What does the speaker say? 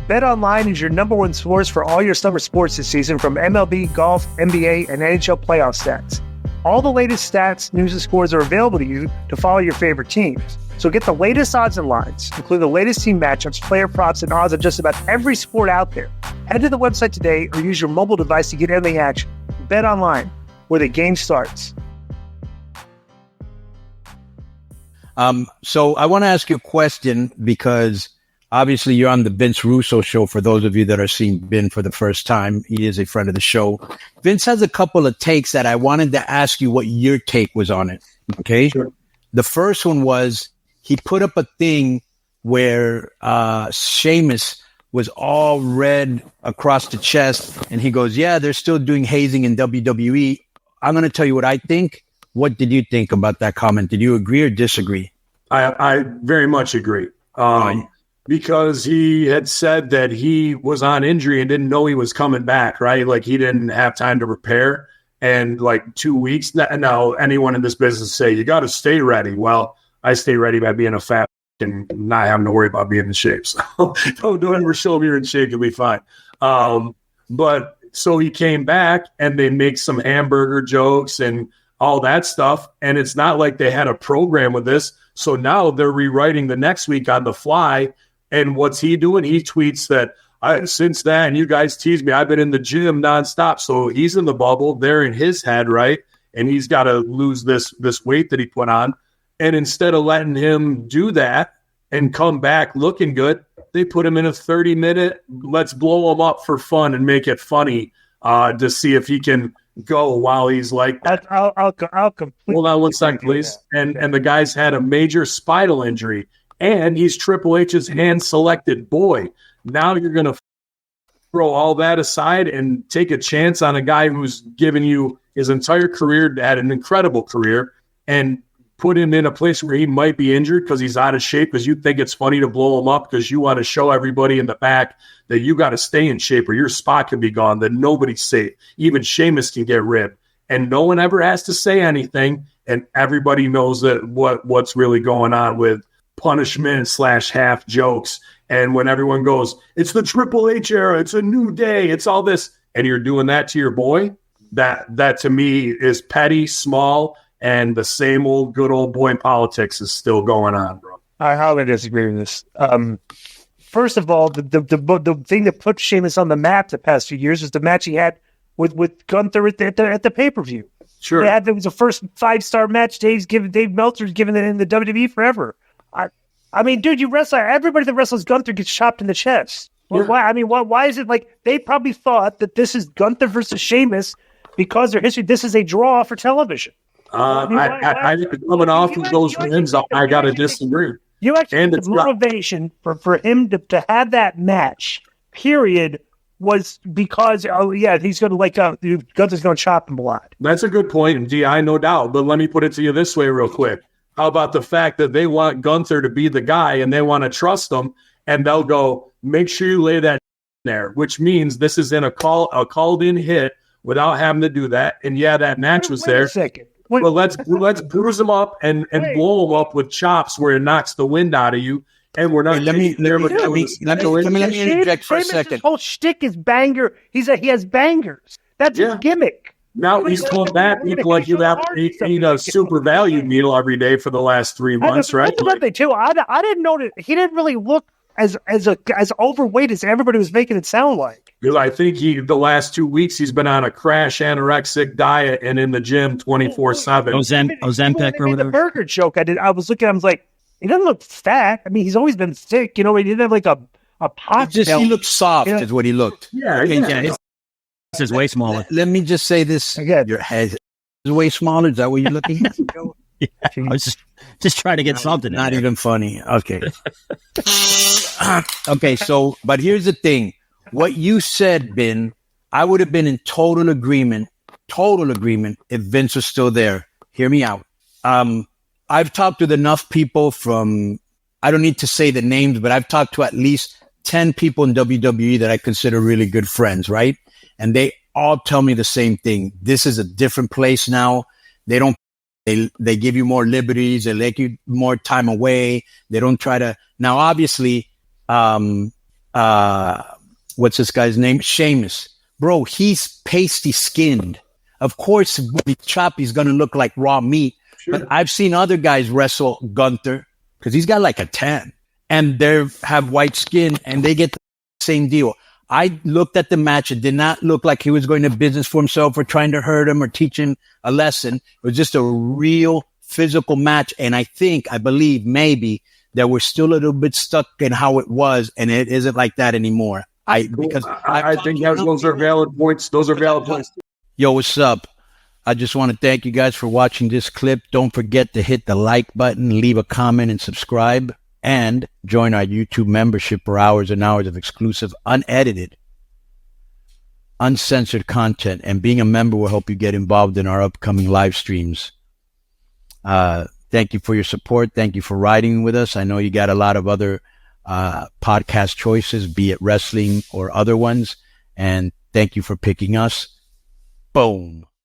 BetOnline is your number one source for all your summer sports this season, from MLB, golf, NBA, and NHL playoff stats. All the latest stats, news, and scores are available to you to follow your favorite teams. So get the latest odds and lines, including the latest team matchups, player props, and odds of just about every sport out there. Head to the website today or use your mobile device to get in the action. BetOnline, where the game starts. So I want to ask you a question, because obviously you're on the Vince Russo show. For those of you that are seeing Ben for the first time, he is a friend of the show. Vince has a couple of takes that I wanted to ask you what your take was on it. Okay. Sure. The first one was he put up a thing where Sheamus was all red across the chest, and he goes, yeah, they're still doing hazing in WWE. I'm going to tell you what I think. What did you think about that comment? Did you agree or disagree? I very much agree. Because he had said that he was on injury and didn't know he was coming back, right? Like, he didn't have time to prepare. And like 2 weeks now, anyone in this business say, you got to stay ready. Well, I stay ready by being a fat and not having to worry about being in shape. So don't ever show me you're in shape. You'll be fine. But so he came back and they make some hamburger jokes and all that stuff. And it's not like they had a program with this. So now they're rewriting the next week on the fly. And what's he doing? He tweets that, since then, you guys tease me, I've been in the gym nonstop. So he's in the bubble. They're in his head, right? And he's got to lose this weight that he put on. And instead of letting him do that and come back looking good, they put him in a 30-minute, let's blow him up for fun and make it funny to see if he can go while he's like that. I'll completely. Hold on one second, please. And the guy's had a major spinal injury, and he's Triple H's hand-selected boy. Now you're going to throw all that aside and take a chance on a guy who's given you his entire career, had an incredible career, and put him in a place where he might be injured because he's out of shape, because you think it's funny to blow him up because you want to show everybody in the back that you got to stay in shape or your spot can be gone, that nobody's safe. Even Sheamus can get ripped. And no one ever has to say anything, and everybody knows that what's really going on with punishment / half jokes. And when everyone goes, it's the Triple H era, it's a new day, it's all this, and you're doing that to your boy, that to me is petty, small, and the same old good old boy politics is still going on, bro. I highly disagree with this. First of all, the thing that put Sheamus on the map the past few years was the match he had with Gunther at the pay-per-view. Sure. It was the first 5-star match Dave Meltzer's given it in the WWE forever. I mean, dude, you wrestle. Everybody that wrestles Gunther gets chopped in the chest. Well, why? I mean, why is it like they probably thought that this is Gunther versus Sheamus because their history? This is a draw for television. I coming off of those wins, I got to disagree. You actually, the motivation for him to have that match, period, was because, he's going to Gunther's going to chop him a lot. That's a good point, DI, no doubt. But let me put it to you this way real quick. How about the fact that they want Gunther to be the guy and they want to trust him, and they'll go, make sure you lay that there, which means this is in a called-in hit without having to do that. And that match was there. Wait a second. Well, let's bruise him up and blow him up with chops where it knocks the wind out of you. And we're not. Let me interject for a second. His whole shtick is banger. He has bangers. That's his gimmick. Now he's told that people like you have to eat a super value meal every day for the last 3 months, right? Too. I didn't know that he didn't really look as overweight as everybody was making it sound like. Because I think the last 2 weeks he's been on a crash anorexic diet and in the gym 24/7. Ozempic or whatever. The burger joke I was looking. I was like, he doesn't look fat. I mean, he's always been thick. He didn't have like a pot. He looked soft, is what he looked. His way smaller. Let me just say this again. Your head is way smaller. Is that what you're looking at? I was just trying to get something. Not even funny. Okay. Okay. So, but here's the thing. What you said, Ben, I would have been in total agreement if Vince was still there. Hear me out. I've talked with enough people from, I don't need to say the names, but I've talked to at least 10 people in WWE that I consider really good friends, right? And they all tell me the same thing. This is a different place now. They give you more liberties. They let you more time away. They don't try to. Now, obviously, what's this guy's name? Sheamus. Bro, he's pasty skinned. Of course, when he chop, he's going to look like raw meat. Sure. But I've seen other guys wrestle Gunther because he's got like a tan and they have white skin and they get the same deal. I looked at the match. It did not look like he was going to business for himself or trying to hurt him or teach him a lesson. It was just a real physical match. And I believe maybe that we're still a little bit stuck in how it was. And it isn't like that anymore. I think those are valid points. Those are valid points. Yo, what's up? I just want to thank you guys for watching this clip. Don't forget to hit the like button, leave a comment, and subscribe. And join our YouTube membership for hours and hours of exclusive, unedited, uncensored content. And being a member will help you get involved in our upcoming live streams. Thank you for your support. Thank you for riding with us. I know you got a lot of other podcast choices, be it wrestling or other ones. And thank you for picking us. Boom.